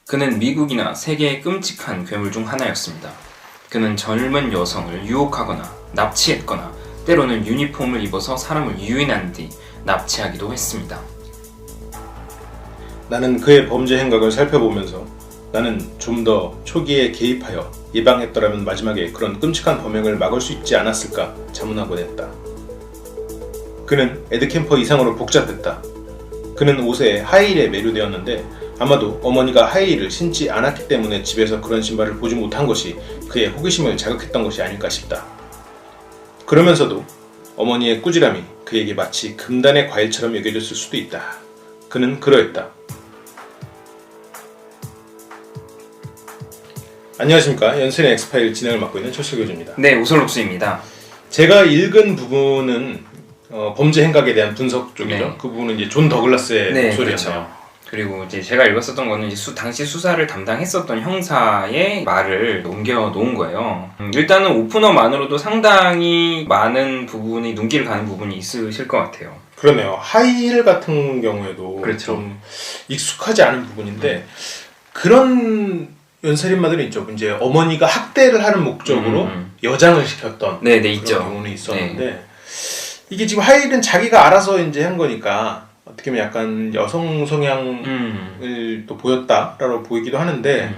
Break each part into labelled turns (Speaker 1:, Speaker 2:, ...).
Speaker 1: 그는 미국이나 세계의 끔찍한 괴물 중 하나였습니다. 그는 젊은 여성을 유혹하거나 납치했거나 때로는 유니폼을 입어서 사람을 유인한 뒤 납치하기도 했습니다.
Speaker 2: 나는 그의 범죄 행각을 살펴보면서 나는 좀 더 초기에 개입하여 예방했더라면 마지막에 그런 끔찍한 범행을 막을 수 있지 않았을까 자문하곤 했다. 그는 에드캠퍼 이상으로 복잡했다. 그는 옷에 하이힐에 매료되었는데 아마도 어머니가 하이힐을 신지 않았기 때문에 집에서 그런 신발을 보지 못한 것이 그의 호기심을 자극했던 것이 아닐까 싶다. 그러면서도 어머니의 꾸지람이 그에게 마치 금단의 과일처럼 여겨졌을 수도 있다. 그는 그러했다. 안녕하십니까. 연순의 엑스파일 진행을 맡고 있는 철수 교주입니다.
Speaker 1: 네, 오솔록수입니다.
Speaker 2: 제가 읽은 부분은 범죄 행각에 대한 분석 쪽이죠.
Speaker 1: 네.
Speaker 2: 그 부분은 이제 존 더글라스의 목소리였네요.
Speaker 1: 그렇죠. 그리고 이제 제가 읽었었던 거는 이제 당시 수사를 담당했었던 형사의 말을 옮겨 놓은 거예요. 일단은 오프너만으로도 상당히 많은 부분이 눈길을 가는 부분이 있으실 것 같아요.
Speaker 2: 그러네요. 하이힐 같은 경우에도
Speaker 1: 그렇죠.
Speaker 2: 좀 익숙하지 않은 부분인데 그런 연살인마들이 있죠. 이제 어머니가 학대를 하는 목적으로 여장을 시켰던
Speaker 1: 네,
Speaker 2: 그런
Speaker 1: 있죠.
Speaker 2: 경우는 있었는데 이게 지금 하이힐은 자기가 알아서 이제 한 거니까 어떻게 보면 약간 여성 성향을 또 보였다라고 보이기도 하는데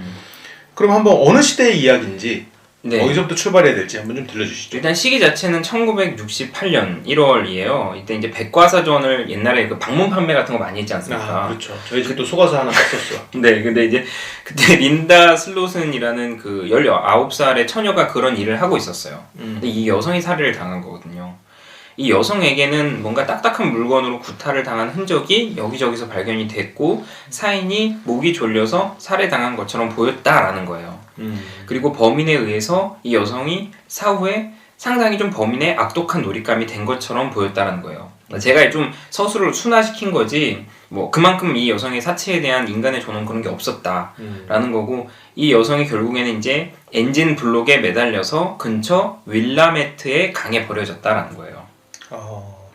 Speaker 2: 그럼 한번 어느 시대의 이야기인지 어디서부터 출발해야 될지 한번 좀 들려주시죠.
Speaker 1: 일단 시기 자체는 1968년 1월이에요. 이때 이제 백과사전을 옛날에 그 방문 판매 같은 거 많이 했지 않습니까?
Speaker 2: 아, 그렇죠. 저희 집도 소가사 하나 샀었어.
Speaker 1: 네, 근데 이제 그때 린다 슬롯은이라는 그 19살의 처녀가 그런 일을 하고 있었어요. 근데 이 여성이 살해를 당한 거거든요. 이 여성에게는 뭔가 딱딱한 물건으로 구타를 당한 흔적이 여기저기서 발견이 됐고 사인이 목이 졸려서 살해당한 것처럼 보였다라는 거예요. 그리고 범인에 의해서 이 여성이 사후에 상당히 좀 범인의 악독한 놀잇감이 된 것처럼 보였다라는 거예요. 제가 좀 서술을 순화시킨 거지 뭐 그만큼 이 여성의 사체에 대한 인간의 존엄 그런 게 없었다라는 거고 이 여성이 결국에는 이제 엔진 블록에 매달려서 근처 윌라메트의 강에 버려졌다라는 거예요.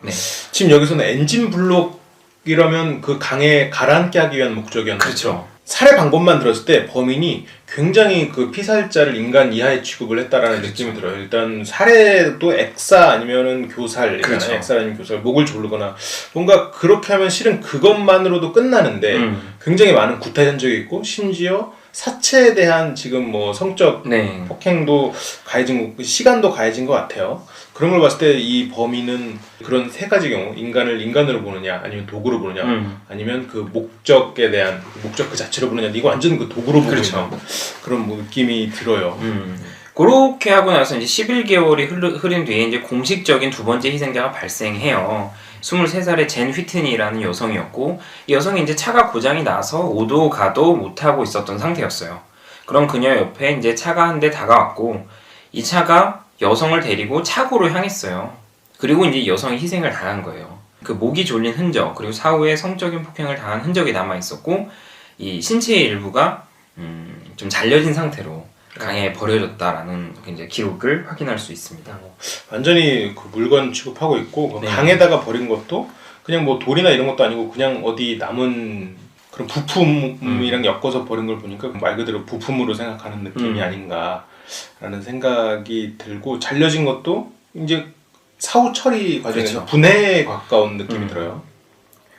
Speaker 1: 네.
Speaker 2: 지금 여기서는 엔진 블록이라면 그 강에 가라앉게 하기 위한 목적이었는데
Speaker 1: 그렇죠.
Speaker 2: 살해 방법만 들었을 때 범인이 굉장히 그 피살자를 인간 이하의 취급을 했다라는
Speaker 1: 그렇죠.
Speaker 2: 느낌이 들어요. 일단 살해도 액사 아니면은 교살이잖아요.
Speaker 1: 그렇죠.
Speaker 2: 액사 아니면 교살, 목을 조르거나 뭔가 그렇게 하면 실은 그것만으로도 끝나는데 굉장히 많은 구타 현적이 있고 심지어 사체에 대한 지금 뭐 성적 폭행도 가해진, 시간도 가해진 것 같아요. 그런 걸 봤을 때 이 범인은 그런 세 가지 경우, 인간을 인간으로 보느냐, 아니면 도구로 보느냐, 아니면 그 목적에 대한 목적 그 자체로 보느냐, 이거 완전 그 도구로 보는 그런 뭐 느낌이 들어요.
Speaker 1: 그렇게 하고 나서 이제 11개월이 흐른 뒤에 이제 공식적인 두 번째 희생자가 발생해요. 23살의 젠 휘트니라는 여성이었고 이 여성이 이제 차가 고장이 나서 오도 가도 못하고 있었던 상태였어요. 그럼 그녀 옆에 이제 차가 한 대 다가왔고 이 차가 여성을 데리고 차고로 향했어요. 그리고 이제 여성이 희생을 당한 거예요. 그 목이 졸린 흔적 그리고 사후에 성적인 폭행을 당한 흔적이 남아 있었고 이 신체의 일부가 좀 잘려진 상태로 강에 버려졌다라는 이제 기록을 확인할 수 있습니다.
Speaker 2: 완전히 그 물건 취급하고 있고 그 강에다가 버린 것도 그냥 뭐 돌이나 이런 것도 아니고 그냥 어디 남은 그런 부품이랑 엮어서 버린 걸 보니까 말 그대로 부품으로 생각하는 느낌이 아닌가라는 생각이 들고 잘려진 것도 이제 사후 처리 과정에서 분해에 가까운 느낌이 들어요.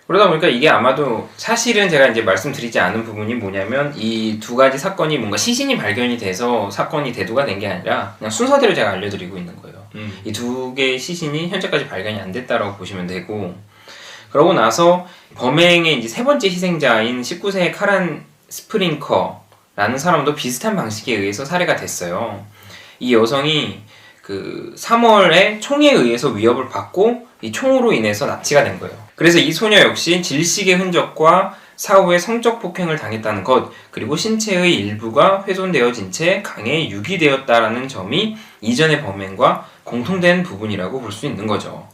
Speaker 1: 그러다 보니까 이게 아마도 사실은 제가 이제 말씀드리지 않은 부분이 뭐냐면 이 두 가지 사건이 뭔가 시신이 발견이 돼서 사건이 대두가 된 게 아니라 그냥 순서대로 제가 알려드리고 있는 거예요. 이 두 개의 시신이 현재까지 발견이 안 됐다라고 보시면 되고 그러고 나서 범행의 이제 세 번째 희생자인 19세의 카란 스프링커라는 사람도 비슷한 방식에 의해서 살해가 됐어요. 이 여성이 그 3월에 총에 의해서 위협을 받고 이 총으로 인해서 납치가 된 거예요. 그래서 이 소녀 역시 질식의 흔적과 사후에 성적 폭행을 당했다는 것 그리고 신체의 일부가 훼손되어진 채 강에 유기되었다라는 점이 이전의 범행과 공통된 부분이라고 볼 수 있는 거죠.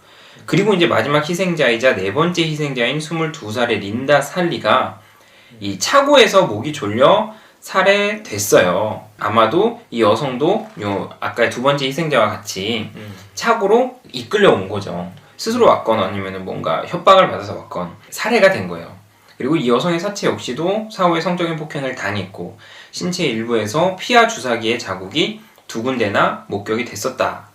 Speaker 1: 그리고 이제 마지막 희생자이자 네 번째 희생자인 22살의 린다 살리가 이 차고에서 목이 졸려 살해됐어요. 아마도 이 여성도 아까 두 번째 희생자와 같이 차고로 이끌려 온 거죠. 스스로 왔건 아니면 뭔가 협박을 받아서 왔건 살해가 된 거예요. 그리고 이 여성의 사체 역시도 사후에 성적인 폭행을 당했고 신체 일부에서 피하 주사기의 자국이 2군데나 목격이 됐었다.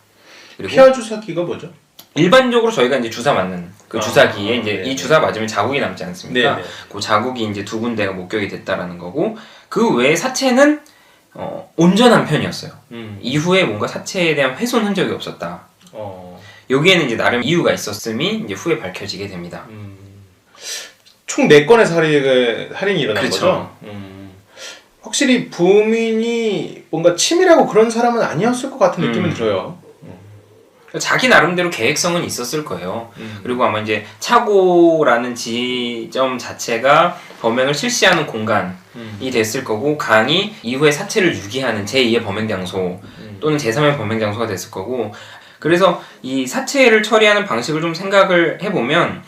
Speaker 1: 그리고
Speaker 2: 피하 주사기가 뭐죠?
Speaker 1: 일반적으로 저희가 이제 주사 맞는 그 주사기에 이제
Speaker 2: 네.
Speaker 1: 이 주사 맞으면 자국이 남지 않습니까?
Speaker 2: 네.
Speaker 1: 그 자국이 이제 2군데가 목격이 됐다라는 거고 그 외에 사체는 온전한 편이었어요. 이후에 뭔가 사체에 대한 훼손 흔적이 없었다. 여기에는 이제 나름 이유가 있었음이 이제 후에 밝혀지게 됩니다.
Speaker 2: 총 4건의 살인이 일어난
Speaker 1: 그렇죠.
Speaker 2: 거죠? 확실히 부민이 뭔가 치밀하고 그런 사람은 아니었을 것 같은 느낌은 들어요.
Speaker 1: 자기 나름대로 계획성은 있었을 거예요. 그리고 아마 이제 차고라는 지점 자체가 범행을 실시하는 공간이 됐을 거고 강이 이후에 사체를 유기하는 제2의 범행 장소 또는 제3의 범행 장소가 됐을 거고 그래서 이 사체를 처리하는 방식을 좀 생각을 해보면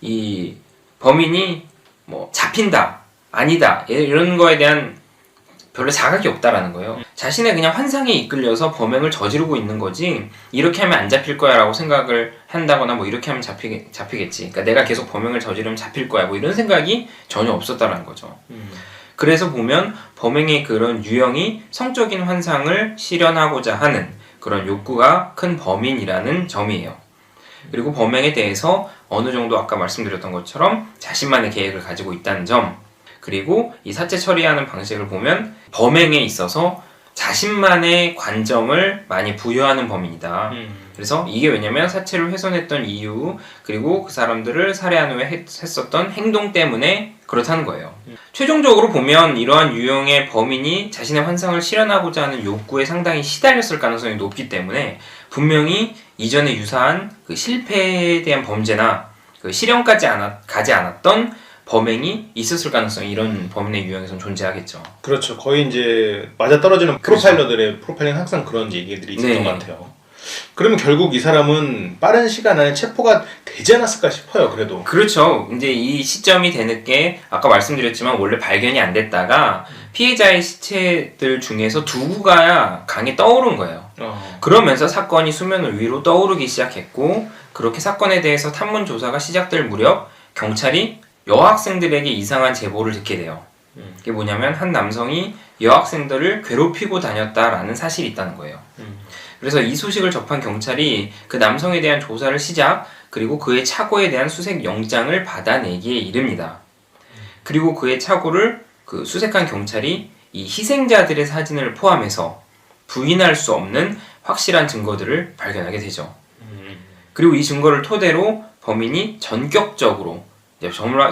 Speaker 1: 이 범인이 뭐 잡힌다 아니다 이런 거에 대한 별로 자각이 없다라는 거예요. 자신의 그냥 환상에 이끌려서 범행을 저지르고 있는 거지 이렇게 하면 안 잡힐 거야 라고 생각을 한다거나 뭐 이렇게 하면 잡히겠지 그러니까 내가 계속 범행을 저지르면 잡힐 거야 뭐 이런 생각이 전혀 없었다라는 거죠. 그래서 보면 범행의 그런 유형이 성적인 환상을 실현하고자 하는 그런 욕구가 큰 범인이라는 점이에요. 그리고 범행에 대해서 어느 정도 아까 말씀드렸던 것처럼 자신만의 계획을 가지고 있다는 점 그리고 이 사체 처리하는 방식을 보면 범행에 있어서 자신만의 관점을 많이 부여하는 범인이다. 그래서 이게 왜냐면 사체를 훼손했던 이유 그리고 그 사람들을 살해한 후에 했었던 행동 때문에 그렇다는 거예요. 최종적으로 보면 이러한 유형의 범인이 자신의 환상을 실현하고자 하는 욕구에 상당히 시달렸을 가능성이 높기 때문에 분명히 이전에 유사한 그 실패에 대한 범죄나 그 실현까지 가지 않았던 범행이 있었을 가능성이 이런 범인의 유형에선 존재하겠죠.
Speaker 2: 그렇죠. 거의 이제 맞아떨어지는 프로파일러들의 프로파일링 항상 그런 얘기들이 있었던 것 같아요. 그러면 결국 이 사람은 빠른 시간 안에 체포가 되지 않았을까 싶어요. 그래도.
Speaker 1: 그렇죠. 이제 이 시점이 되늦게 아까 말씀드렸지만 원래 발견이 안 됐다가 피해자의 시체들 중에서 2구가 강에 떠오른 거예요. 그러면서 사건이 수면 위로 떠오르기 시작했고 그렇게 사건에 대해서 탐문 조사가 시작될 무렵 경찰이 여학생들에게 이상한 제보를 듣게 돼요. 이게 뭐냐면 한 남성이 여학생들을 괴롭히고 다녔다라는 사실이 있다는 거예요. 그래서 이 소식을 접한 경찰이 그 남성에 대한 조사를 시작 그리고 그의 차고에 대한 수색 영장을 받아내기에 이릅니다. 그리고 그의 차고를 그 수색한 경찰이 이 희생자들의 사진을 포함해서 부인할 수 없는 확실한 증거들을 발견하게 되죠. 그리고 이 증거를 토대로 범인이 전격적으로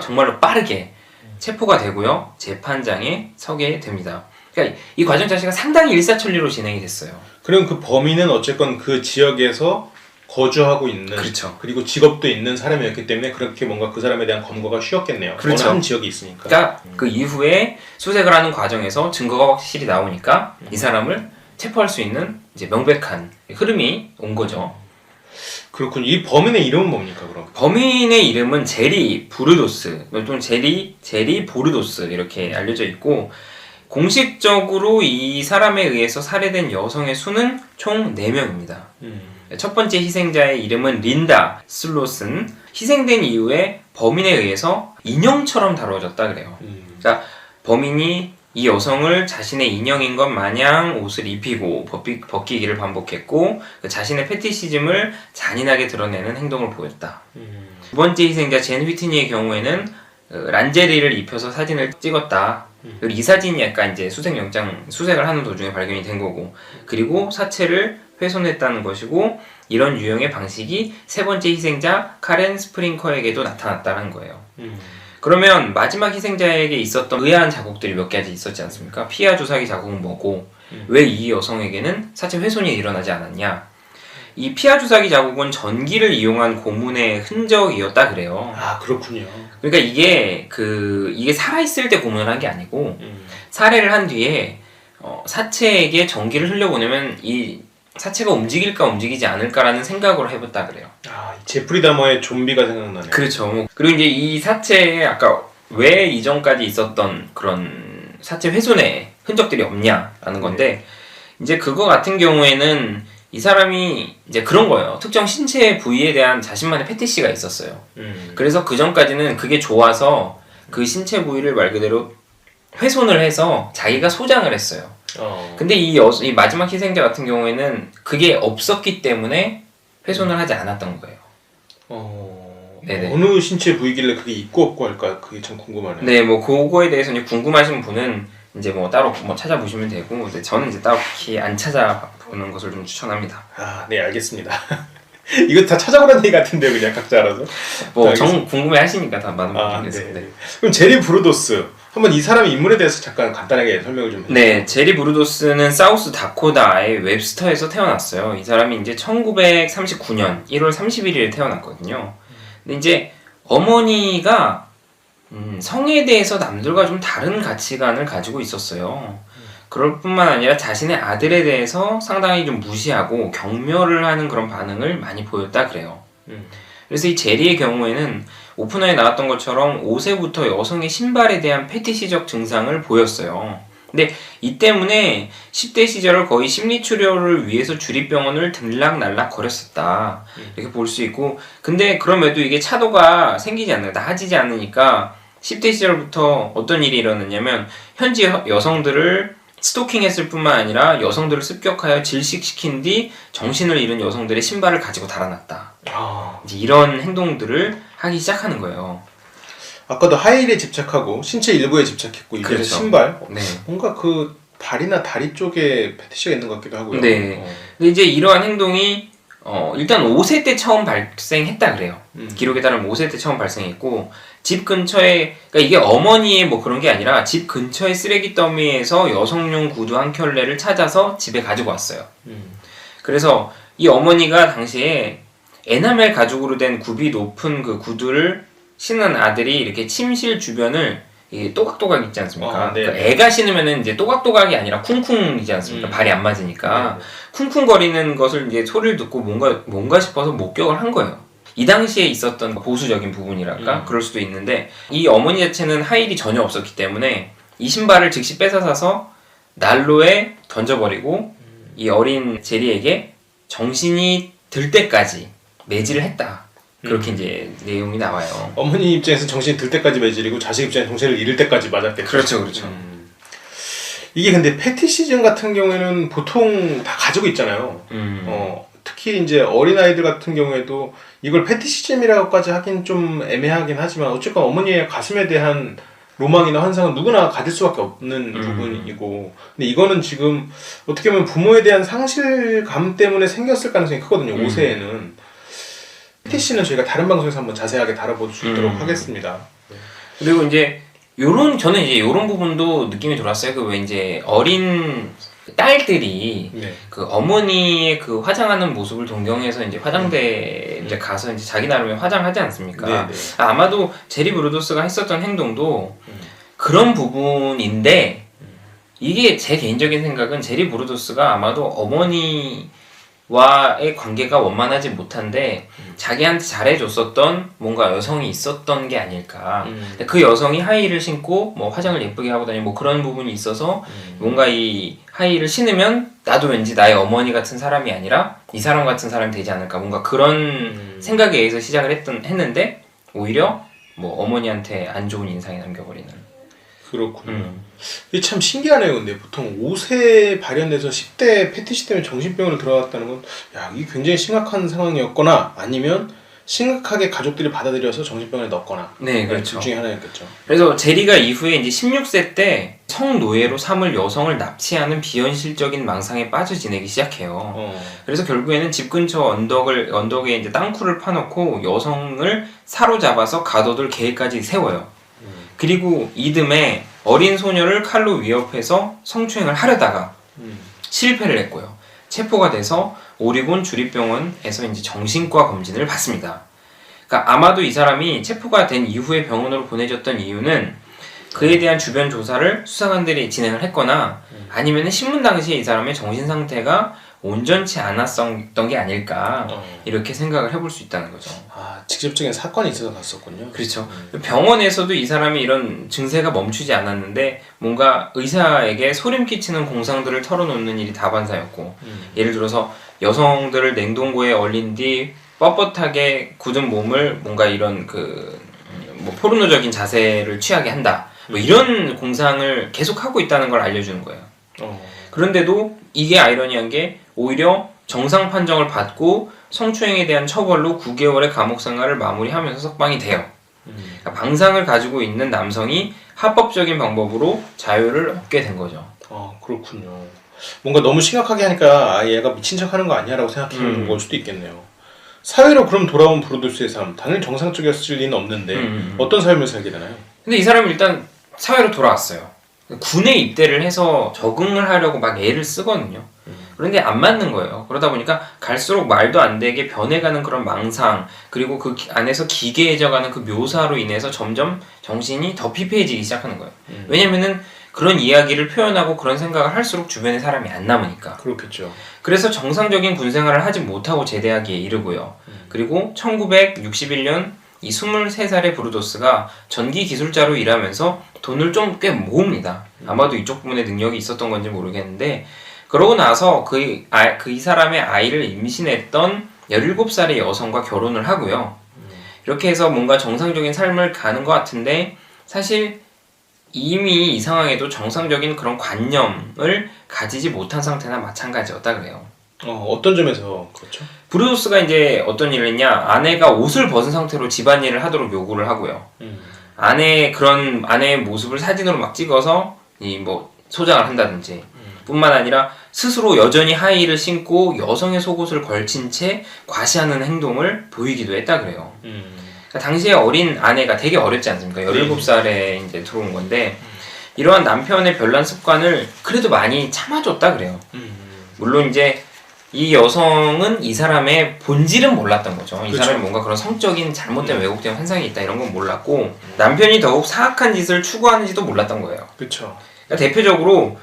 Speaker 1: 정말로 빠르게 체포가 되고요. 재판장에 서게 됩니다. 그러니까 이 과정 자체가 상당히 일사천리로 진행이 됐어요.
Speaker 2: 그럼 그 범인은 어쨌건 그 지역에서 거주하고 있는
Speaker 1: 그렇죠.
Speaker 2: 그리고 직업도 있는 사람이었기 때문에 그렇게 뭔가 그 사람에 대한 검거가 쉬웠겠네요.
Speaker 1: 그렇죠.
Speaker 2: 어느 한 지역이 있으니까.
Speaker 1: 그러니까 그 이후에 수색을 하는 과정에서 증거가 확실히 나오니까 이 사람을 체포할 수 있는 이제 명백한 흐름이 온 거죠.
Speaker 2: 그렇군요. 이 범인의 이름은 뭡니까 그럼?
Speaker 1: 범인의 이름은 제리 부르도스 또는 제리 보르도스 이렇게 알려져 있고 공식적으로 이 사람에 의해서 살해된 여성의 수는 총 4명입니다. 첫 번째 희생자의 이름은 린다 슬로슨. 희생된 이후에 범인에 의해서 인형처럼 다뤄졌다 그래요. 그러니까 범인이 이 여성을 자신의 인형인 것 마냥 옷을 입히고 벗기기를 반복했고 자신의 패티시즘을 잔인하게 드러내는 행동을 보였다. 두 번째 희생자 젠 휘트니의 경우에는 란제리를 입혀서 사진을 찍었다. 그리고 이 사진이 약간 이제 수색을 하는 도중에 발견이 된 거고 그리고 사체를 훼손했다는 것이고 이런 유형의 방식이 세 번째 희생자 카렌 스프링커에게도 나타났다는 거예요. 그러면 마지막 희생자에게 있었던 의아한 자국들이 몇 가지 있었지 않습니까? 피하 주사기 자국은 뭐고 왜 이 여성에게는 사체 훼손이 일어나지 않았냐? 이 피하 주사기 자국은 전기를 이용한 고문의 흔적이었다 그래요.
Speaker 2: 아 그렇군요.
Speaker 1: 그러니까 이게 살아있을 때 고문을 한 게 아니고 살해를 한 뒤에 사체에게 전기를 흘려보내면 이 사체가 움직일까 움직이지 않을까라는 생각으로 해봤다 그래요.
Speaker 2: 아 제프리 다머의 좀비가 생각나네요.
Speaker 1: 그렇죠. 그리고 이제 이 사체에 아까 왜 이전까지 있었던 그런 사체 훼손의 흔적들이 없냐라는 건데 이제 그거 같은 경우에는 이 사람이 이제 그런 거예요. 특정 신체 부위에 대한 자신만의 패티시가 있었어요. 그래서 그 전까지는 그게 좋아서 그 신체 부위를 말 그대로 훼손을 해서 자기가 소장을 했어요. 근데 이 마지막 희생자 같은 경우에는 그게 없었기 때문에 훼손을 하지 않았던 거예요.
Speaker 2: 네네. 어느 신체 부위길래 그게 있고 없고 할까? 그게 참 궁금하네요.
Speaker 1: 네, 뭐 그거에 대해서 이제 궁금하신 분은 이제 뭐 따로 뭐 찾아보시면 되고, 저는 이제 딱히 안 찾아보는 것을 좀 추천합니다.
Speaker 2: 네, 알겠습니다. 이거 다 찾아보라는 얘기 같은데 그냥 각자 알아서.
Speaker 1: 뭐 궁금해 하시니까 다 많은 분들께서.
Speaker 2: 네. 그럼 제리 브루도스 한번 이 사람의 인물에 대해서 잠깐 간단하게 설명을 좀 해주세요.
Speaker 1: 네, 제리 브루도스는 사우스 다코다의 웹스터에서 태어났어요. 이 사람이 이제 1939년 1월 31일에 태어났거든요. 근데 이제 어머니가 성에 대해서 남들과 좀 다른 가치관을 가지고 있었어요. 그럴 뿐만 아니라 자신의 아들에 대해서 상당히 좀 무시하고 경멸을 하는 그런 반응을 많이 보였다 그래요. 그래서 이 제리의 경우에는 오프너에 나왔던 것처럼 5세부터 여성의 신발에 대한 패티시적 증상을 보였어요. 근데 이 때문에 10대 시절을 거의 심리치료를 위해서 주립병원을 들락날락 거렸었다. 이렇게 볼 수 있고, 근데 그럼에도 이게 차도가 생기지 않는다, 나아지지 않으니까 10대 시절부터 어떤 일이 일어났냐면 현지 여성들을 스토킹했을 뿐만 아니라 여성들을 습격하여 질식시킨 뒤 정신을 잃은 여성들의 신발을 가지고 달아났다. 이제 이런 행동들을 하기 시작하는 거예요.
Speaker 2: 아까도 하이힐에 집착하고 신체 일부에 집착했고 이제 그렇죠. 신발
Speaker 1: 네.
Speaker 2: 뭔가 그 발이나 다리 쪽에 패티시가 있는 것 같기도 하고요.
Speaker 1: 네. 근데 이제 이러한 행동이 일단 5세 때 처음 발생했다 그래요. 기록에 따르면 5세 때 처음 발생했고, 집 근처에, 그러니까 이게 어머니의 뭐 그런 게 아니라 집 근처의 쓰레기 더미에서 여성용 구두 한 켤레를 찾아서 집에 가지고 왔어요. 그래서 이 어머니가 당시에 에나멜 가죽으로 된 굽이 높은 그 구두를 신은 아들이 이렇게 침실 주변을 이 또각또각 있지 않습니까? 그러니까 애가 신으면은 이제 또각또각이 아니라 쿵쿵이지 않습니까? 발이 안 맞으니까. 쿵쿵거리는 것을 이제 소리를 듣고 뭔가 싶어서 목격을 한 거예요. 이 당시에 있었던 보수적인 부분이랄까? 그럴 수도 있는데, 이 어머니 자체는 하일이 전혀 없었기 때문에 이 신발을 즉시 뺏어사서 난로에 던져버리고 이 어린 제리에게 정신이 들 때까지 매질을 했다. 그렇게 이제 내용이 나와요.
Speaker 2: 어머니 입장에서 정신이 들 때까지 매질이고 자식 입장에서 정신을 잃을 때까지 맞았겠죠.
Speaker 1: 그렇죠.
Speaker 2: 이게 근데 패티시즘 같은 경우에는 보통 다 가지고 있잖아요. 특히 이제 어린아이들 같은 경우에도 이걸 패티시즘이라고까지 하긴 좀 애매하긴 하지만 어쨌건 어머니의 가슴에 대한 로망이나 환상은 누구나 가질 수밖에 없는 부분이고, 근데 이거는 지금 어떻게 보면 부모에 대한 상실감 때문에 생겼을 가능성이 크거든요. 5세에는. 패티시는 저희가 다른 방송에서 한번 자세하게 다뤄볼 수 있도록 하겠습니다.
Speaker 1: 그리고 이제 저는 이제 요런 부분도 느낌이 들었어요. 그 왜 이제 어린 딸들이 그 어머니의 그 화장하는 모습을 동경해서 이제 화장대 이제 가서 이제 자기 나름의 화장하지 않습니까? 아마도 제리 브루도스가 했었던 행동도 그런 부분인데, 이게 제 개인적인 생각은 제리 브루도스가 아마도 어머니와의 관계가 원만하지 못한데 자기한테 잘해줬었던 뭔가 여성이 있었던 게 아닐까. 그 여성이 하이힐을 신고 뭐 화장을 예쁘게 하고 다니고 뭐 그런 부분이 있어서 뭔가 이 하이힐을 신으면 나도 왠지 나의 어머니 같은 사람이 아니라 이 사람 같은 사람이 되지 않을까, 뭔가 그런 생각에 의해서 시작을 했는데 오히려 뭐 어머니한테 안 좋은 인상이 남겨버리는.
Speaker 2: 그렇군요. 이게 참 신기하네요. 근데 보통 5세 발현돼서 10대 패티시 때문에 정신병원을 들어갔다는 건, 이게 굉장히 심각한 상황이었거나 아니면 심각하게 가족들이 받아들여서 정신병원에 넣었거나.
Speaker 1: 네, 그렇죠.
Speaker 2: 둘 중에 하나였겠죠.
Speaker 1: 그래서 제리가 이후에 이제 16세 때 성노예로 삼을 여성을 납치하는 비현실적인 망상에 빠져 지내기 시작해요. 그래서 결국에는 집 근처 언덕에 이제 땅굴을 파놓고 여성을 사로잡아서 가둬둘 계획까지 세워요. 그리고 이듬해 어린 소녀를 칼로 위협해서 성추행을 하려다가 실패를 했고요. 체포가 돼서 오리곤 주립병원에서 이제 정신과 검진을 받습니다. 그러니까 아마도 이 사람이 체포가 된 이후에 병원으로 보내졌던 이유는 그에 대한 주변 조사를 수사관들이 진행을 했거나 아니면 신문 당시에 이 사람의 정신 상태가 온전치 않았던 게 아닐까, 이렇게 생각을 해볼 수 있다는 거죠.
Speaker 2: 직접적인 사건이 있어서 갔었군요.
Speaker 1: 그렇죠. 병원에서도 이 사람이 이런 증세가 멈추지 않았는데 뭔가 의사에게 소름 끼치는 공상들을 털어놓는 일이 다반사였고, 예를 들어서 여성들을 냉동고에 얼린 뒤 뻣뻣하게 굳은 몸을 뭔가 이런 뭐 포르노적인 자세를 취하게 한다. 뭐 이런 공상을 계속 하고 있다는 걸 알려주는 거예요. 그런데도 이게 아이러니한 게 오히려 정상 판정을 받고 성추행에 대한 처벌로 9개월의 감옥 생활을 마무리하면서 석방이 돼요. 그러니까 방상을 가지고 있는 남성이 합법적인 방법으로 자유를 얻게 된 거죠.
Speaker 2: 그렇군요. 뭔가 너무 심각하게 하니까 얘가 미친 척하는 거 아니야라고 생각하는 걸 수도 있겠네요. 사회로 그럼 돌아온 브루두스의 삶, 당연히 정상적이었을 리는 없는데 어떤 삶을 살게 되나요?
Speaker 1: 근데 이 사람이 일단 사회로 돌아왔어요. 군에 입대를 해서 적응을 하려고 막 애를 쓰거든요. 그런데 안 맞는 거예요. 그러다 보니까 갈수록 말도 안 되게 변해가는 그런 망상, 그리고 그 안에서 기괴해져가는 그 묘사로 인해서 점점 정신이 더 피폐해지기 시작하는 거예요. 왜냐면은 그런 이야기를 표현하고 그런 생각을 할수록 주변에 사람이 안 남으니까.
Speaker 2: 그렇겠죠.
Speaker 1: 그래서 정상적인 군 생활을 하지 못하고 제대하기에 이르고요. 그리고 1961년 이 23살의 브루도스가 전기 기술자로 일하면서 돈을 좀 꽤 모읍니다. 아마도 이쪽 부분에 능력이 있었던 건지 모르겠는데, 그러고 나서 이 사람의 아이를 임신했던 17살의 여성과 결혼을 하고요. 이렇게 해서 뭔가 정상적인 삶을 가는 것 같은데, 사실 이미 이 상황에도 정상적인 그런 관념을 가지지 못한 상태나 마찬가지였다 그래요.
Speaker 2: 어떤 점에서 그렇죠?
Speaker 1: 브루도스가 이제 어떤 일을 했냐, 아내가 옷을 벗은 상태로 집안일을 하도록 요구를 하고요. 아내의 모습을 사진으로 막 찍어서 소장을 한다든지, 뿐만 아니라 스스로 여전히 하이힐을 신고 여성의 속옷을 걸친 채 과시하는 행동을 보이기도 했다 그래요. 그러니까 당시에 어린 아내가 되게 어렸지 않습니까? 17살에 이제 들어온 건데, 이러한 남편의 별난 습관을 그래도 많이 참아줬다 그래요. 물론 이제 이 여성은 이 사람의 본질은 몰랐던 거죠. 이
Speaker 2: 그렇죠.
Speaker 1: 사람이 뭔가 그런 성적인 잘못된 왜곡된 환상이 있다 이런 건 몰랐고, 남편이 더욱 사악한 짓을 추구하는지도 몰랐던 거예요.
Speaker 2: 그렇죠.
Speaker 1: 그러니까 대표적으로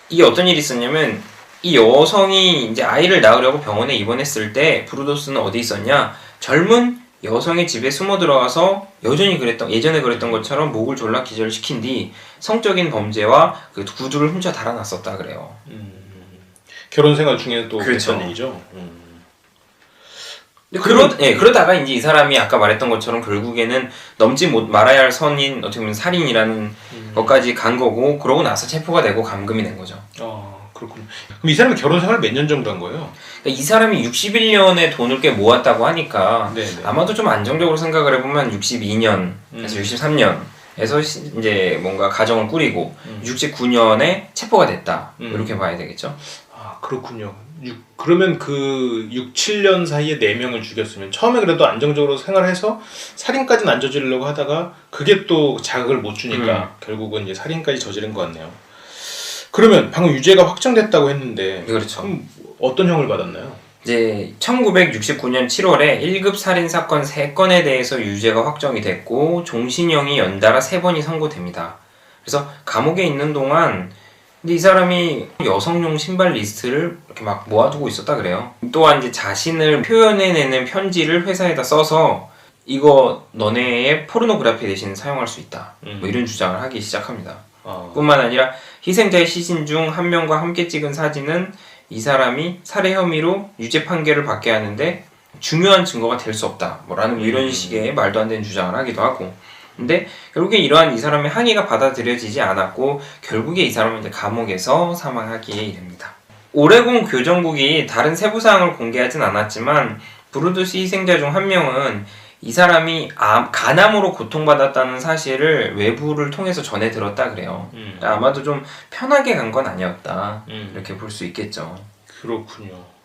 Speaker 1: 이게 어떤 일이 있었냐면, 이 여성이 이제 아이를 낳으려고 병원에 입원했을 때 브루도스는 어디 있었냐? 젊은 여성의 집에 숨어 들어가서 예전에 그랬던 것처럼 목을 졸라 기절시킨 뒤 성적인 범죄와 그 구두를 훔쳐 달아났었다 그래요.
Speaker 2: 결혼 생활 중에 또
Speaker 1: 그렇죠.
Speaker 2: 그랬던 얘기죠.
Speaker 1: 그러다가 이제 이 사람이 아까 말했던 것처럼 결국에는 넘지 말아야 할 선인 어떻게 보면 살인이라는 것까지 간 거고, 그러고 나서 체포가 되고 감금이 된 거죠.
Speaker 2: 그렇군요. 그럼 이 사람이 결혼 생활 몇 년 정도 한 거예요?
Speaker 1: 그러니까 이 사람이 61년에 돈을 꽤 모았다고 하니까
Speaker 2: 네네.
Speaker 1: 아마도 좀 안정적으로 생각을 해보면 62년에서 63년에서 이제 뭔가 가정을 꾸리고 69년에 체포가 됐다 이렇게 봐야 되겠죠.
Speaker 2: 그렇군요. 그러면 그 6, 7년 사이에 4명을 죽였으면 처음에 그래도 안정적으로 생활해서 살인까지는 안 저지르려고 하다가 그게 또 자극을 못 주니까 결국은 이제 살인까지 저지른 것 같네요. 그러면 방금 유죄가 확정됐다고 했는데,
Speaker 1: 그렇죠.
Speaker 2: 그럼 어떤 형을 받았나요?
Speaker 1: 이제 1969년 7월에 1급 살인 사건 3건에 대해서 유죄가 확정이 됐고, 종신형이 연달아 3번이 선고됩니다. 그래서 감옥에 있는 동안 근데 이 사람이 여성용 신발 리스트를 이렇게 막 모아두고 있었다 그래요. 또한 이제 자신을 표현해내는 편지를 회사에다 써서 이거 너네의 포르노그래피 대신 사용할 수 있다, 뭐 이런 주장을 하기 시작합니다. 뿐만 아니라 희생자의 시신 중 한 명과 함께 찍은 사진은 이 사람이 살해 혐의로 유죄 판결을 받게 하는데 중요한 증거가 될 수 없다, 뭐라는 이런 식의 말도 안 되는 주장을 하기도 하고. 근데 결국에 이러한 이 사람의 항의가 받아들여지지 않았고, 결국에 이 사람은 이제 감옥에서 사망하기에 이릅니다. 오레곤 교정국이 다른 세부 사항을 공개하진 않았지만, 브루두스 희생자 중 한 명은 이 사람이 간암으로 고통받았다는 사실을 외부를 통해서 전해 들었다 그래요. 그러니까 아마도 좀 편하게 간 건 아니었다, 이렇게 볼 수 있겠죠.
Speaker 2: 그렇군요.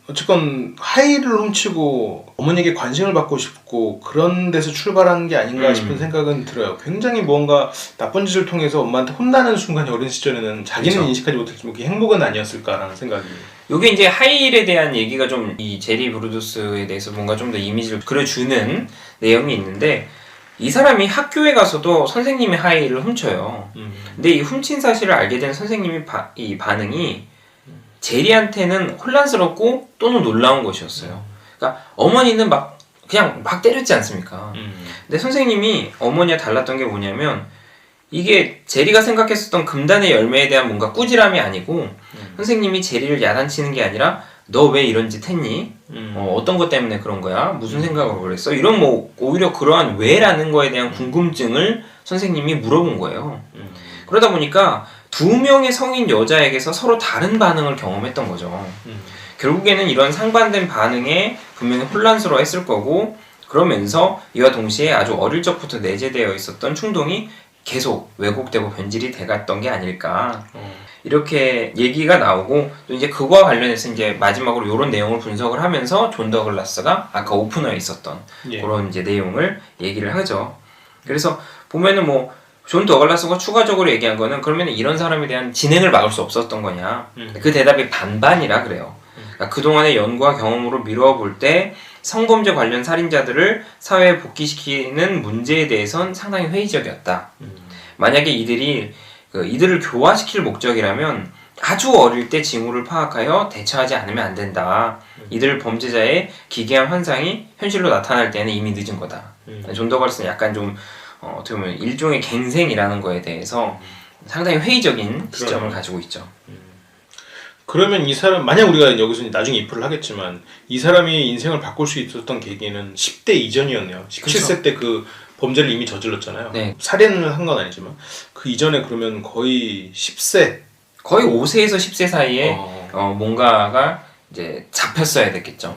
Speaker 2: 어쨌건 하이힐을 훔치고 어머니에게 관심을 받고 싶고 그런 데서 출발한 게 아닌가 싶은 생각은 들어요. 굉장히 뭔가 나쁜 짓을 통해서 엄마한테 혼나는 순간이 어린 시절에는 자기는
Speaker 1: 그렇죠.
Speaker 2: 인식하지 못했지만 그게 행복은 아니었을까라는 생각이.
Speaker 1: 요게 이제 하이힐에 대한 얘기가 좀 이 제리 브루두스에 대해서 뭔가 좀 더 이미지를 그려주는 내용이 있는데, 이 사람이 학교에 가서도 선생님의 하이힐을 훔쳐요. 근데 이 훔친 사실을 알게 된 선생님이 이 반응이 제리한테는 혼란스럽고 또는 놀라운 것이었어요. 그러니까 어머니는 그냥 막 때렸지 않습니까? 근데 선생님이 어머니와 달랐던 게 뭐냐면, 이게 제리가 생각했었던 금단의 열매에 대한 뭔가 꾸지람이 아니고 선생님이 제리를 야단치는 게 아니라 너 왜 이런 짓 했니? 어떤 것 때문에 그런 거야? 무슨 생각을 그랬어? 이런 뭐 오히려 그러한 왜라는 거에 대한 궁금증을 선생님이 물어본 거예요. 그러다 보니까 두 명의 성인 여자에게서 서로 다른 반응을 경험했던 거죠. 결국에는 이런 상반된 반응에 분명히 혼란스러워했을 거고, 그러면서 이와 동시에 아주 어릴 적부터 내재되어 있었던 충동이 계속 왜곡되고 변질이 돼갔던 게 아닐까. 이렇게 얘기가 나오고, 또 이제 그거와 관련해서 이제 마지막으로 이런 내용을 분석을 하면서 존 더글라스가 아까 오프너에 있었던 그런 이제 내용을 얘기를 하죠. 그래서 보면은 뭐 존 더글라스가 추가적으로 얘기한 거는, 그러면 이런 사람에 대한 진행을 막을 수 없었던 거냐. 그 대답이 반반이라 그래요. 그러니까 그동안의 연구와 경험으로 미뤄볼 때 성범죄 관련 살인자들을 사회에 복귀시키는 문제에 대해선 상당히 회의적이었다. 만약에 이들을 교화시킬 목적이라면 아주 어릴 때 징후를 파악하여 대처하지 않으면 안 된다. 이들 범죄자의 기괴한 환상이 현실로 나타날 때는 이미 늦은 거다. 존 더글라스는 약간 좀 어떻게 보면 일종의 갱생이라는 거에 대해서 상당히 회의적인 시점을 가지고 있죠.
Speaker 2: 그러면 이 사람, 만약 우리가 여기서 나중에 이프를 하겠지만 이 사람이 인생을 바꿀 수 있었던 계기는 10대 이전이었네요. 17세 때 그 범죄를 이미 저질렀잖아요.
Speaker 1: 네.
Speaker 2: 살해는 한 건 아니지만 그 이전에 그러면 거의 10세,
Speaker 1: 거의 5세에서 10세 사이에 뭔가가 이제 잡혔어야 됐겠죠.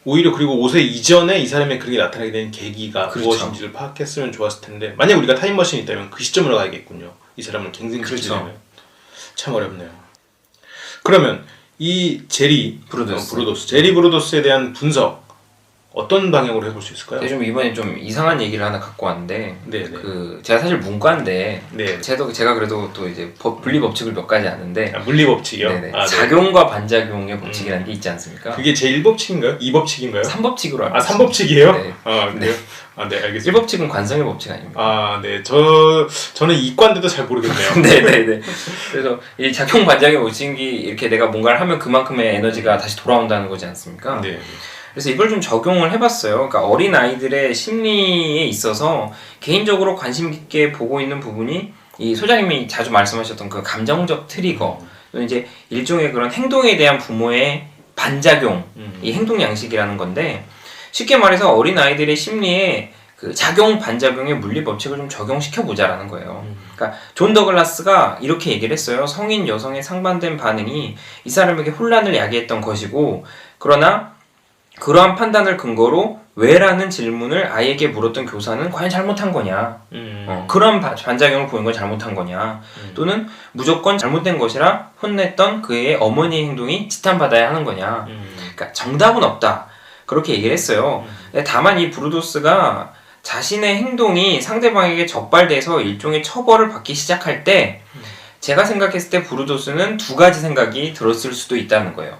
Speaker 2: 오히려 그리고 5세 이전에 이 사람의 그렇게 나타나게 된 계기가
Speaker 1: 그렇죠.
Speaker 2: 무엇인지를 파악했으면 좋았을 텐데, 만약 우리가 타임머신이 있다면 그 시점으로 가야겠군요. 이 사람을 갱생시키려면.
Speaker 1: 그렇죠.
Speaker 2: 참 어렵네요. 그러면 이 제리 브루도스에 대한 분석 어떤 방향으로 해볼 수 있을까요?
Speaker 1: 좀 이번에 좀 이상한 얘기를 하나 갖고 왔는데,
Speaker 2: 네네.
Speaker 1: 제가 사실 문과인데,
Speaker 2: 네.
Speaker 1: 제가 그래도 또 이제 분리 법칙을 몇 가지 아는데,
Speaker 2: 물리 법칙이요?
Speaker 1: 네네. 작용과 반작용의 법칙이라는 게 있지 않습니까?
Speaker 2: 그게 제1법칙인가요? 2법칙인가요?
Speaker 1: 3법칙으로 알고 있습니다.
Speaker 2: 3법칙이에요?
Speaker 1: 네.
Speaker 2: 아, 그래요? 네, 알겠습니다.
Speaker 1: 1법칙은 관성의 법칙 아닙니까?
Speaker 2: 아, 네. 저는 이과인데도 잘 모르겠네요.
Speaker 1: 네네네. 그래서 이 작용 반작용 법칙이 이렇게 내가 뭔가를 하면 그만큼의 에너지가 다시 돌아온다는 거지 않습니까?
Speaker 2: 네.
Speaker 1: 그래서 이걸 좀 적용을 해봤어요. 그러니까 어린 아이들의 심리에 있어서 개인적으로 관심 깊게 보고 있는 부분이, 이 소장님이 자주 말씀하셨던 그 감정적 트리거, 또 이제 일종의 그런 행동에 대한 부모의 반작용, 이 행동 양식이라는 건데, 쉽게 말해서 어린 아이들의 심리에 그 작용 반작용의 물리 법칙을 좀 적용시켜 보자라는 거예요. 그러니까 존 더글라스가 이렇게 얘기를 했어요. 성인 여성의 상반된 반응이 이 사람에게 혼란을 야기했던 것이고, 그러나 그러한 판단을 근거로 왜라는 질문을 아이에게 물었던 교사는 과연 잘못한 거냐, 그런 반작용을 보인 건 잘못한 거냐, 또는 무조건 잘못된 것이라 혼냈던 그의 어머니의 행동이 지탄받아야 하는 거냐. 그러니까 정답은 없다, 그렇게 얘기를 했어요. 다만 이 브루도스가 자신의 행동이 상대방에게 적발돼서 일종의 처벌을 받기 시작할 때, 제가 생각했을 때 브루도스는 두 가지 생각이 들었을 수도 있다는 거예요.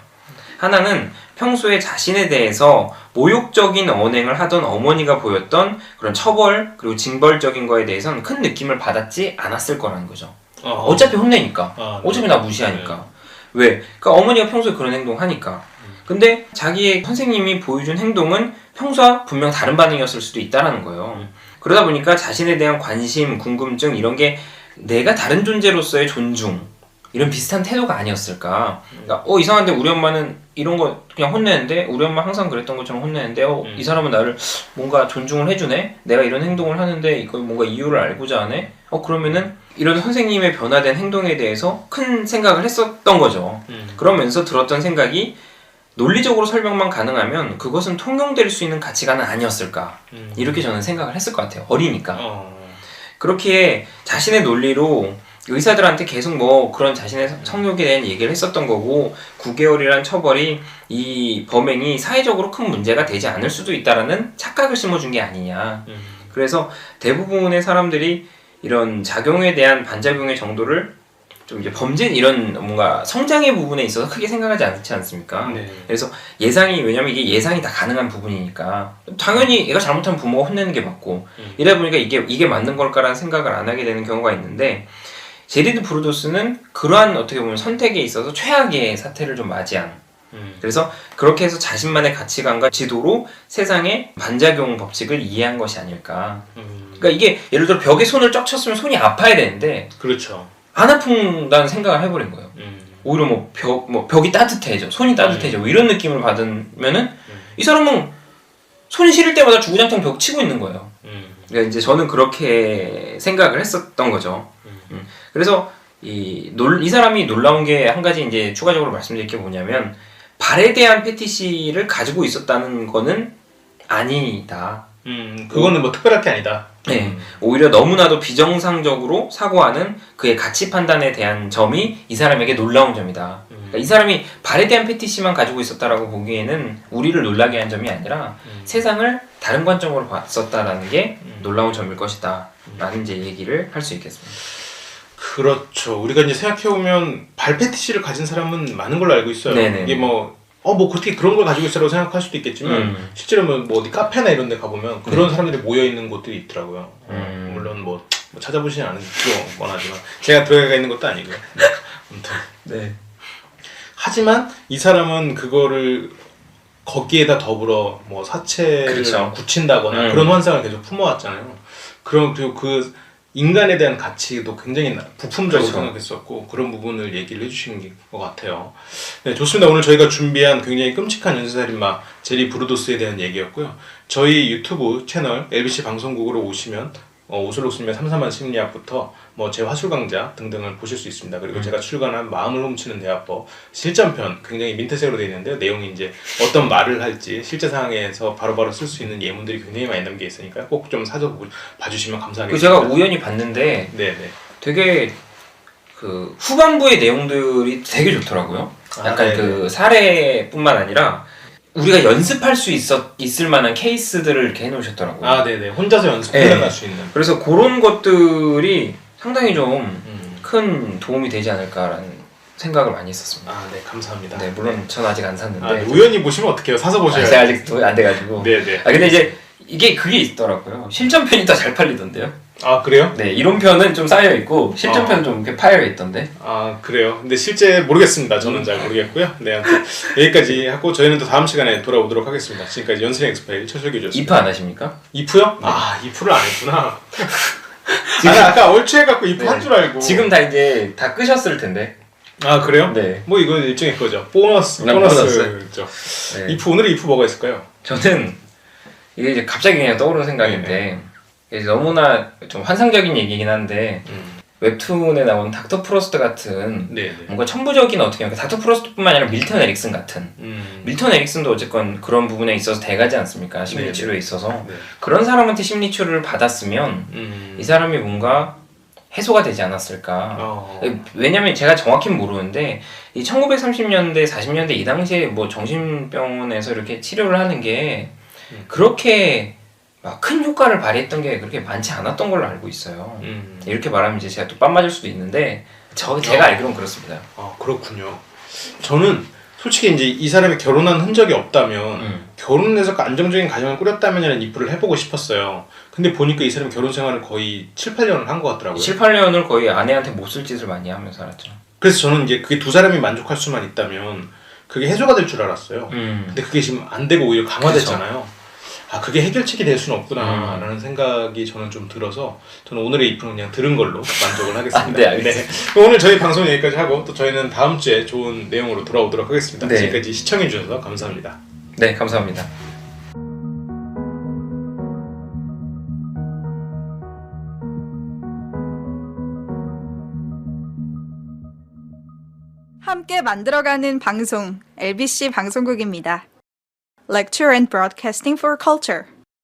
Speaker 1: 하나는 평소에 자신에 대해서 모욕적인 언행을 하던 어머니가 보였던 그런 처벌 그리고 징벌적인 거에 대해서는 큰 느낌을 받았지 않았을 거라는 거죠. 어차피 혼내니까. 어차피 나 무시하니까. 왜? 그러니까 어머니가 평소에 그런 행동 하니까. 근데 자기의 선생님이 보여준 행동은 평소와 분명 다른 반응이었을 수도 있다는 거예요. 그러다 보니까 자신에 대한 관심, 궁금증, 이런 게 내가 다른 존재로서의 존중, 이런 비슷한 태도가 아니었을까. 그러니까 이상한데 우리 엄마는 이런 거 그냥 혼내는데, 우리 엄마 항상 그랬던 것처럼 혼내는데 이 사람은 나를 뭔가 존중을 해주네? 내가 이런 행동을 하는데 이거 뭔가 이유를 알고자 하네? 그러면은 이런 선생님의 변화된 행동에 대해서 큰 생각을 했었던 거죠. 그러면서 들었던 생각이, 논리적으로 설명만 가능하면 그것은 통용될 수 있는 가치관은 아니었을까, 이렇게 저는 생각을 했을 것 같아요. 어리니까. 그렇게 자신의 논리로 의사들한테 계속 뭐 그런 자신의 성욕에 대한 얘기를 했었던 거고, 9개월이란 처벌이 이 범행이 사회적으로 큰 문제가 되지 않을 수도 있다라는 착각을 심어준 게 아니냐. 그래서 대부분의 사람들이 이런 작용에 대한 반작용의 정도를 좀 이제 범죄 이런 뭔가 성장의 부분에 있어서 크게 생각하지 않지 않습니까?
Speaker 2: 네.
Speaker 1: 그래서 예상이, 왜냐면 이게 예상이 다 가능한 부분이니까 당연히 얘가 잘못하면 부모가 혼내는 게 맞고, 이러다 보니까 이게 맞는 걸까라는 생각을 안 하게 되는 경우가 있는데, 제리드 브루도스는 그러한 어떻게 보면 선택에 있어서 최악의 사태를 좀 맞이한, 그래서 그렇게 해서 자신만의 가치관과 지도로 세상의 반작용 법칙을 이해한 것이 아닐까. 그러니까 이게 예를 들어 벽에 손을 쩍 쳤으면 손이 아파야 되는데,
Speaker 2: 그렇죠.
Speaker 1: 안 아픈다는 생각을 해버린 거예요. 오히려 벽이 따뜻해져, 손이 따뜻해져, 뭐 이런 느낌을 받으면은 이 사람은 손이 시릴 때마다 주구장창 벽 치고 있는 거예요. 그러니까 이제 저는 그렇게 생각을 했었던 거죠. 그래서 이 사람이 놀라운 게 한 가지 이제 추가적으로 말씀드릴 게 뭐냐면 발에 대한 패티시를 가지고 있었다는 거는 아니다.
Speaker 2: 그거는 뭐 특별할 게 아니다.
Speaker 1: 네, 오히려 너무나도 비정상적으로 사고하는 그의 가치 판단에 대한 점이 이 사람에게 놀라운 점이다. 그러니까 이 사람이 발에 대한 패티시만 가지고 있었다라고 보기에는 우리를 놀라게 한 점이 아니라 세상을 다른 관점으로 봤었다라는 게 놀라운 점일 것이다. 라는 이제 얘기를 할 수 있겠습니다.
Speaker 2: 그렇죠. 우리가 이제 생각해보면 발 패티시를 가진 사람은 많은 걸로 알고 있어요.
Speaker 1: 네네.
Speaker 2: 이게 뭐 어떻게 그런 걸 가지고 있으라고 생각할 수도 있겠지만 실제로 뭐 어디 카페나 이런 데 가보면 그런 사람들이 모여있는 곳들이 있더라고요. 물론 뭐 찾아보시지 않을지 원하지만 제가 들어가 있는 것도 아니고요. 아무튼
Speaker 1: 네.
Speaker 2: 하지만 이 사람은 그거를 거기에다 더불어 뭐 사체를
Speaker 1: 그렇죠.
Speaker 2: 굳힌다거나 그런 환상을 계속 품어왔잖아요. 그리고 그 인간에 대한 가치도 굉장히 부품적으로
Speaker 1: 그렇죠.
Speaker 2: 생각했었고 그런 부분을 얘기를 해주신 것 같아요. 네, 좋습니다. 오늘 저희가 준비한 굉장히 끔찍한 연쇄살인마 제리 브루도스에 대한 얘기였고요. 저희 유튜브 채널 LBC 방송국으로 오시면 오슬록스님의 삼삼한 심리학부터 뭐 제 화술강좌 등등을 보실 수 있습니다. 그리고 제가 출간한 마음을 훔치는 대화법 실전편 굉장히 민트색으로 되어 있는데요. 내용이 이제 어떤 말을 할지 실제 상황에서 바로바로 쓸 수 있는 예문들이 굉장히 많이 담겨 있으니까 꼭 좀 사서 봐주시면 감사하겠습니다.
Speaker 1: 제가 우연히 봤는데
Speaker 2: 네네.
Speaker 1: 되게 그 후반부의 내용들이 되게 좋더라고요. 약간
Speaker 2: 네네.
Speaker 1: 그 사례뿐만 아니라 우리가 연습할 수 있을 만한 케이스들을 이렇게 해놓으셨더라고요.
Speaker 2: 네네. 혼자서 연습해나갈 수 있는.
Speaker 1: 그래서 그런 것들이 상당히 좀 큰 도움이 되지 않을까라는 생각을 많이 했었습니다.
Speaker 2: 네, 감사합니다.
Speaker 1: 네, 물론 전 아직 안 샀는데.
Speaker 2: 우연히 보시면 어떡해요? 사서 보셔야
Speaker 1: 제가 아직도 안 돼가지고.
Speaker 2: 네네.
Speaker 1: 근데 이제 그게 있더라고요. 실전편이 더 잘 팔리던데요.
Speaker 2: 그래요?
Speaker 1: 네, 이론편은 좀 쌓여 있고 실전편은 좀 이렇게 파여 있던데.
Speaker 2: 그래요. 근데 실제 모르겠습니다. 저는 잘 모르겠고요. 네, 아무튼 여기까지 하고 저희는 또 다음 시간에 돌아오도록 하겠습니다. 지금까지 연생 엑스파일 최철규였습니다.
Speaker 1: 이프 안 하십니까?
Speaker 2: 이프요?
Speaker 1: 네.
Speaker 2: 이프를 안 했구나. 아까 얼추해갖고 이프 한 줄 알고.
Speaker 1: 지금 다 이제 다 끄셨을 텐데.
Speaker 2: 그래요?
Speaker 1: 네.
Speaker 2: 뭐 이건 일종의 거죠. 보너스죠.
Speaker 1: 네.
Speaker 2: 이프 오늘의 이프 뭐가 있을까요?
Speaker 1: 저는 이게 이제 갑자기 그냥 떠오르는 생각인데 이게 너무나 좀 환상적인 얘기긴 한데 웹툰에 나온 닥터 프로스트 같은
Speaker 2: 네네.
Speaker 1: 뭔가 천부적인 어떻게 보면 닥터 프로스트뿐만 아니라 밀턴 에릭슨 같은 밀턴 에릭슨도 어쨌건 그런 부분에 있어서 대가지 않습니까? 심리치료에 있어서 그런 사람한테 심리치료를 받았으면 이 사람이 뭔가 해소가 되지 않았을까. 왜냐면 제가 정확히는 모르는데 이 1930년대 40년대 이 당시에 뭐 정신병원에서 이렇게 치료를 하는 게 그렇게 막 큰 효과를 발휘했던 게 그렇게 많지 않았던 걸로 알고 있어요. 이렇게 말하면 이제 제가 또 빤 맞을 수도 있는데 제가 알기로는 그렇습니다.
Speaker 2: 그렇군요. 저는 솔직히 이제 이 사람이 결혼한 흔적이 없다면 결혼해서 안정적인 가정을 꾸렸다면이라는 이프를 해보고 싶었어요. 근데 보니까 이 사람이 결혼 생활을 거의 7, 8년을 한 것 같더라고요.
Speaker 1: 7, 8년을 거의 아내한테 못 쓸 짓을 많이 하면서 살았죠.
Speaker 2: 그래서 저는 이제 그게 두 사람이 만족할 수만 있다면 그게 해소가 될 줄 알았어요. 근데 그게 지금 안 되고 오히려 강화됐잖아요. 그게 해결책이 될 수는 없구나 라는 생각이 저는 좀 들어서 저는 오늘의 이프는 그냥 들은 걸로 만족을 하겠습니다.
Speaker 1: 네, 알겠습니다.
Speaker 2: 네. 오늘 저희 방송 여기까지 하고 또 저희는 다음 주에 좋은 내용으로 돌아오도록 하겠습니다.
Speaker 1: 네.
Speaker 2: 지금까지 시청해 주셔서 감사합니다.
Speaker 1: 네, 감사합니다.
Speaker 3: 함께 만들어가는 방송 LBC 방송국입니다. Lecture and Broadcasting for Culture.